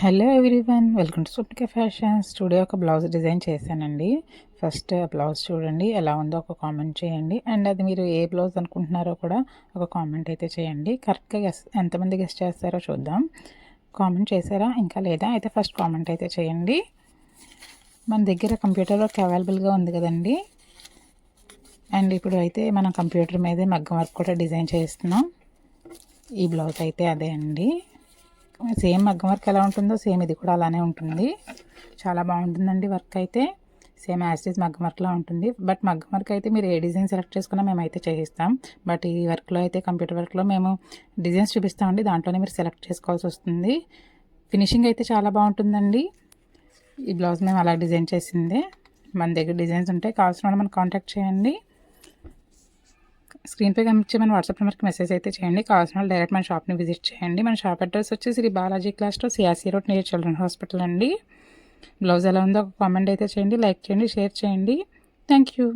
Hello everyone, welcome to Swapnika fashions. Today ఒక blouse design చేశానండి. First blouse చూడండి ఎలా ఉందో ఒక కామెంట్ చేయండి. అండ్ అది మీరు ఏ బ్లౌజ్ అనుకుంటున్నారో కూడా ఒక కామెంట్ అయితే చేయండి. కరెక్ట్గా ఎంతమంది గెస్ట్ చేస్తారో చూద్దాం. కామెంట్ చేశారా ఇంకా లేదా? అయితే ఫస్ట్ కామెంట్ అయితే చేయండి. మన దగ్గర కంప్యూటర్లోకి అవైలబుల్గా ఉంది కదండి. అండ్ ఇప్పుడు అయితే మనం కంప్యూటర్ మీదే మగ్గం వర్క్ కూడా డిజైన్ చేస్తున్నాం. ఈ బ్లౌజ్ అయితే అదే అండి. సేమ్ మగ్గం వర్క్ ఎలా ఉంటుందో సేమ్ ఇది కూడా అలానే ఉంటుంది. చాలా బాగుంటుందండి వర్క్ అయితే. సేమ్ యాజ్ ఇట్ ఈజ్ మగ్గం వర్క్లా ఉంటుంది. బట్ మగ్గం వర్క్ అయితే మీరు ఏ డిజైన్ సెలెక్ట్ చేసుకున్నా మేమైతే చేయిస్తాం. బట్ ఈ వర్క్లో అయితే కంప్యూటర్ వర్క్లో మేము డిజైన్స్ చూపిస్తామండి. దాంట్లోనే మీరు సెలెక్ట్ చేసుకోవాల్సి వస్తుంది. ఫినిషింగ్ అయితే చాలా బాగుంటుందండి. ఈ బ్లౌజ్ మేము అలా డిజైన్ చేసిందే. మన దగ్గర డిజైన్స్ ఉంటాయి, కావాల్సిన వాళ్ళు మనకు కాంటాక్ట్ చేయండి. స్క్రీన్పై కనిపించే మన వాట్సాప్ నెంబర్కి మెసేజ్ అయితే చేయండి. కావాల్సిన వాళ్ళు డైరెక్ట్ మన షాప్ని విజిట్ చేయండి. మన షాప్ అడ్రస్ వచ్చి శ్రీ బాలాజీ క్లాస్లో CRC road near children hospital అండి. బ్లౌజ్ ఎలా ఉందో ఒక కామెంట్ అయితే చేయండి, లైక్ చేయండి, షేర్ చేయండి. Thank you.